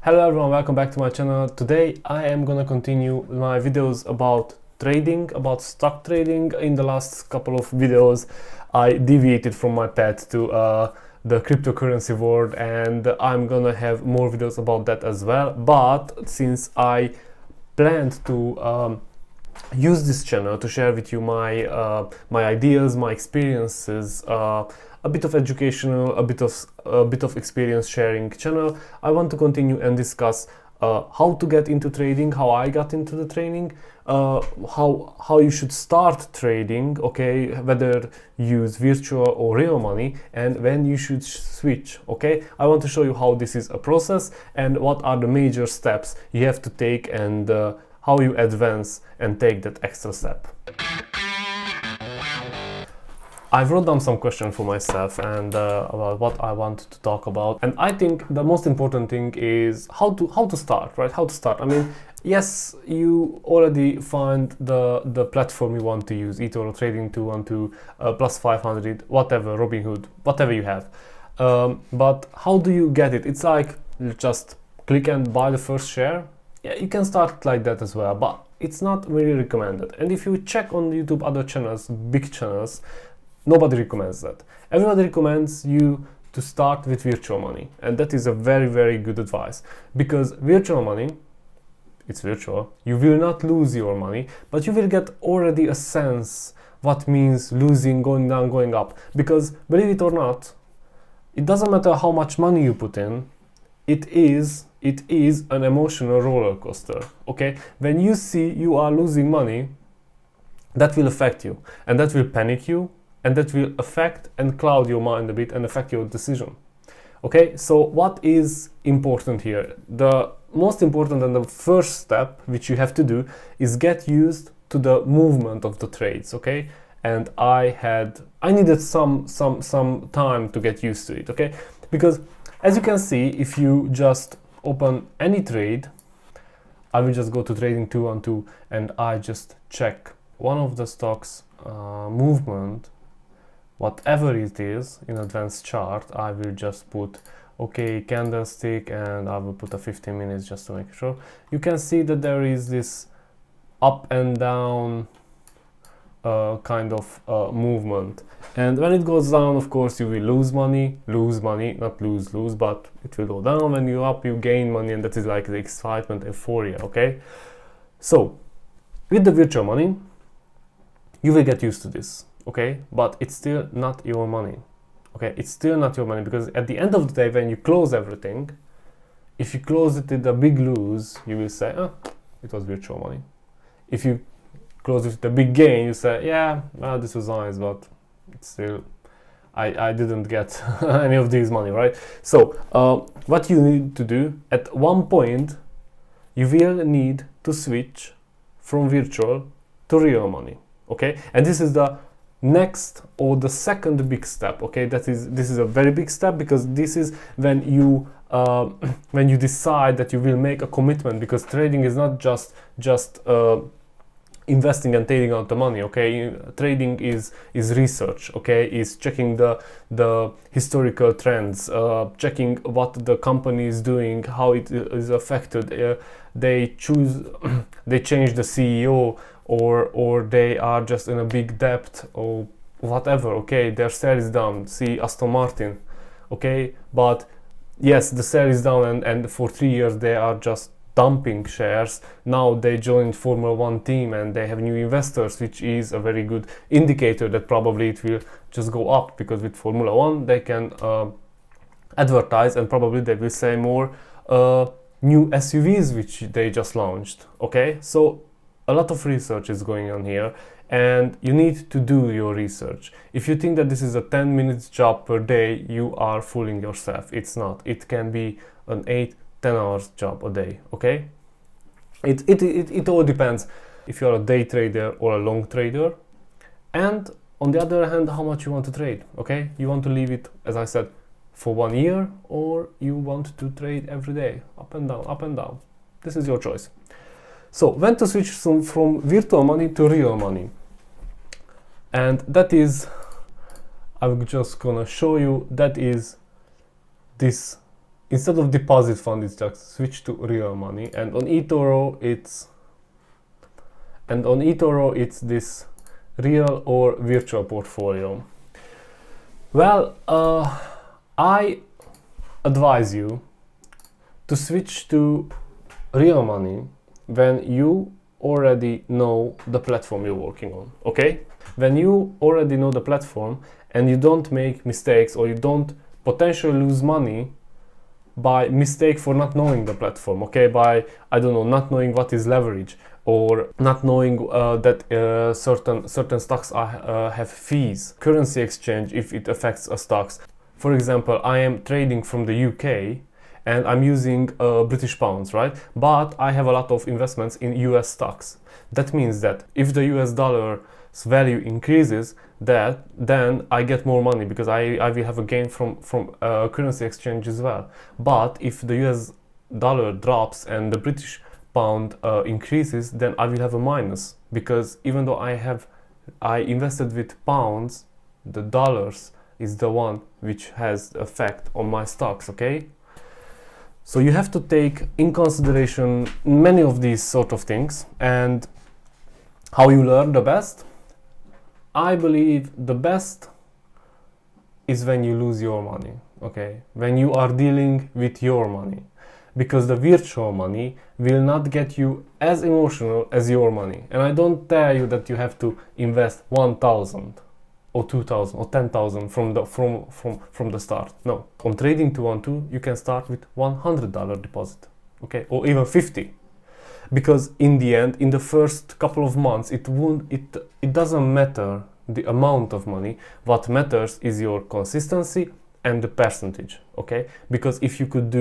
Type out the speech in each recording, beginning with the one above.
Hello everyone, welcome back to my channel. Today I am gonna continue my videos about trading, about stock trading. In the last couple of videos I deviated from my path to the cryptocurrency world, and I'm gonna have more videos about that as well. But since I planned to use this channel to share with you my my ideas, my experiences, a bit of educational, a bit of experience sharing channel, I want to continue and discuss how to get into trading, how I got into the trading, how you should start trading, okay, whether use virtual or real money, and when you should switch, okay. I want to show you how this is a process and what are the major steps you have to take, and how you advance and take that extra step. I wrote down some questions for myself and about what I want to talk about, and I think the most important thing is how to start, right? How to start. I mean, yes, you already find the platform you want to use, eToro, Trading212, Plus500, whatever, Robinhood, whatever you have. But how do you get it? It's like you just click and buy the first share. Yeah, you can start like that as well, but it's not really recommended. And if you check on YouTube other channels, big channels, nobody recommends that. Everybody recommends you to start with virtual money, and that is a very good advice, because virtual money, it's virtual, you will not lose your money, but you will get already a sense what means losing, going down, going up. Because believe it or not, it doesn't matter how much money you put in, it is an emotional roller coaster, okay? When you see you are losing money, that will affect you, and that will panic you, and that will affect and cloud your mind a bit and affect your decision. Okay, so what is important here? The most important and the first step which you have to do is get used to the movement of the trades, okay? And I needed some time to get used to it, okay? Because as you can see, if you just open any trade, I will just go to Trading212 and I just check one of the stocks movement, whatever it is in advanced chart. I will just put okay candlestick, and I will put a 15 minutes just to make sure. You can see that there is this up and down kind of movement, and when it goes down, of course, you will lose money, not lose, but it will go down. When you up, you gain money, and that is like the excitement, euphoria, okay? So with the virtual money, you will get used to this, okay? But it's still not your money, okay? It's still not your money, because at the end of the day, when you close everything, if you close it with a big lose, you will say, oh, it was virtual money. If you close with the big gain, you say, yeah, well, this was nice, but it's still, I didn't get any of this money, right? So what you need to do, at one point, you will need to switch from virtual to real money, okay? And this is the next or the second big step, okay? This is a very big step, because this is when you decide that you will make a commitment, because trading is not just investing and taking out the money, okay? Trading is research, okay? Is checking the historical trends, checking what the company is doing, how it is affected. They change the CEO, or they are just in a big debt or whatever, okay? Their share is down. See Aston Martin, okay? But yes, the share is down, and for 3 years they are just dumping shares. Now they joined Formula 1 team and they have new investors, which is a very good indicator that probably it will just go up, because with Formula 1 they can advertise, and probably they will say more new SUVs which they just launched, okay? So a lot of research is going on here, and you need to do your research. If you think that this is a 10 minutes job per day, you are fooling yourself. It's not. It can be an 8-10 hours job a day, okay? It all depends if you're a day trader or a long trader, and on the other hand, how much you want to trade, okay? You want to leave it, as I said, for 1 year, or you want to trade every day, up and down, up and down. This is your choice. So when to switch from virtual money to real money, and that is, I'm just gonna show you, that is this instead of deposit fund, it's just switch to real money. And on eToro, it's this real or virtual portfolio. Well, I advise you to switch to real money when you already know the platform you're working on, okay? When you already know the platform and you don't make mistakes, or you don't potentially lose money by mistake for not knowing the platform, okay? By, I don't know, not knowing what is leverage, or not knowing that certain stocks have fees, currency exchange if it affects a stocks. For example, I am trading from the UK and I'm using British pounds, right? But I have a lot of investments in US stocks. That means that if the US dollar's value increases, then I get more money because I will have a gain from currency exchange as well. But if the US dollar drops and the British pound increases, then I will have a minus, because even though I invested with pounds, the dollars is the one which has effect on my stocks, okay? So you have to take in consideration many of these sort of things. And how you learn the best? I believe the best is when you lose your money, okay? When you are dealing with your money. Because the virtual money will not get you as emotional as your money. And I don't tell you that you have to invest 1,000 or 2,000 or 10,000 from the start. No, on Trading 212 you can start with $100 deposit, okay, or even 50, because in the end, in the first couple of months, it doesn't matter the amount of money. What matters is your consistency and the percentage, okay? Because if you could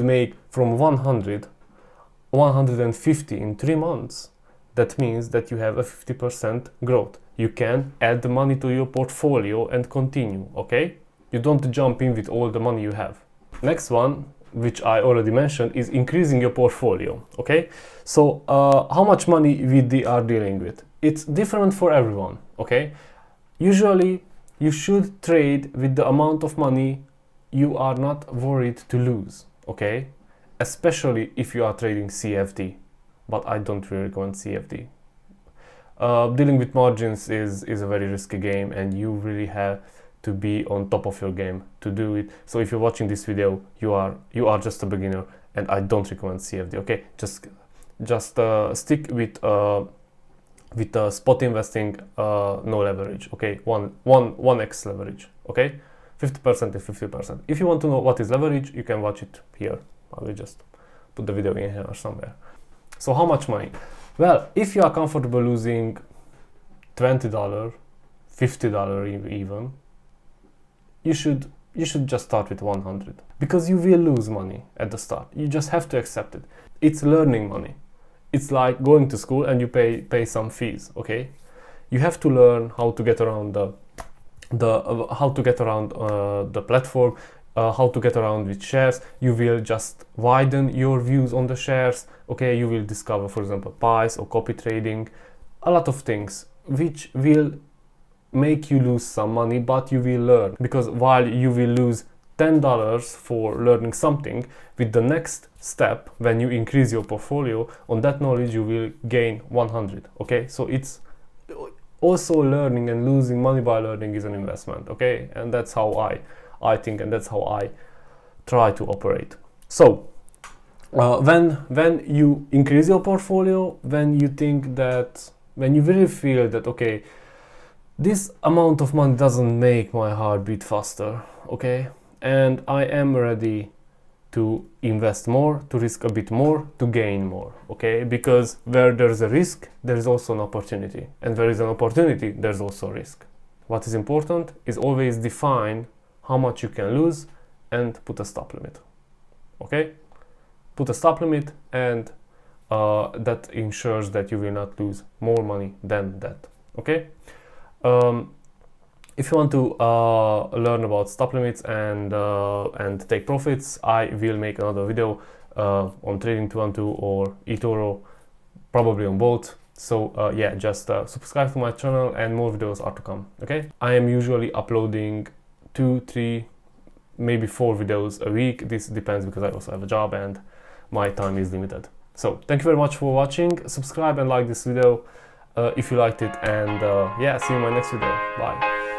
make from 150 in 3 months, that means that you have a 50% growth. You can add the money to your portfolio and continue, okay? You don't jump in with all the money you have. Next one, which I already mentioned, is increasing your portfolio, okay? So how much money we are dealing with? It's different for everyone, okay? Usually you should trade with the amount of money you are not worried to lose, okay? Especially if you are trading CFD, but I don't really recommend CFD. Dealing with margins is a very risky game, and you really have to be on top of your game to do it. So if you're watching this video, you are just a beginner, and I don't recommend CFD, okay? Just stick with spot investing, no leverage, okay? 1x leverage, okay? 50% is 50%. If you want to know what is leverage, you can watch it here. I will just put the video in here or somewhere. So how much money? Well, if you are comfortable losing $20, $50 even, you should just start with 100, because you will lose money at the start. You just have to accept it. It's learning money. It's like going to school and you pay some fees, okay? You have to learn how to get around the platform, how to get around with shares. You will just widen your views on the shares, okay? You will discover, for example, pies or copy trading, a lot of things which will make you lose some money, but you will learn. Because while you will lose $10 for learning something, with the next step, when you increase your portfolio on that knowledge, you will gain 100, okay? So it's also learning, and losing money by learning is an investment, okay? And that's how I think, and that's how I try to operate. So when you increase your portfolio, when you really feel that, okay, this amount of money doesn't make my heart beat faster, okay? And I am ready to invest more, to risk a bit more, to gain more, okay? Because where there's a risk, there's also an opportunity. And where is an opportunity, there's also a risk. What is important is always define how much you can lose and put a stop limit, okay? Put a stop limit, and that ensures that you will not lose more money than that, okay? If you want to learn about stop limits and take profits, I will make another video on Trading 212 or eToro, probably on both. So yeah, just subscribe to my channel and more videos are to come, okay? I am usually uploading 2-3 maybe 4 videos a week. This depends because I also have a job and my time is limited. So thank you very much for watching. Subscribe and like this video if you liked it, and yeah, see you in my next video. Bye.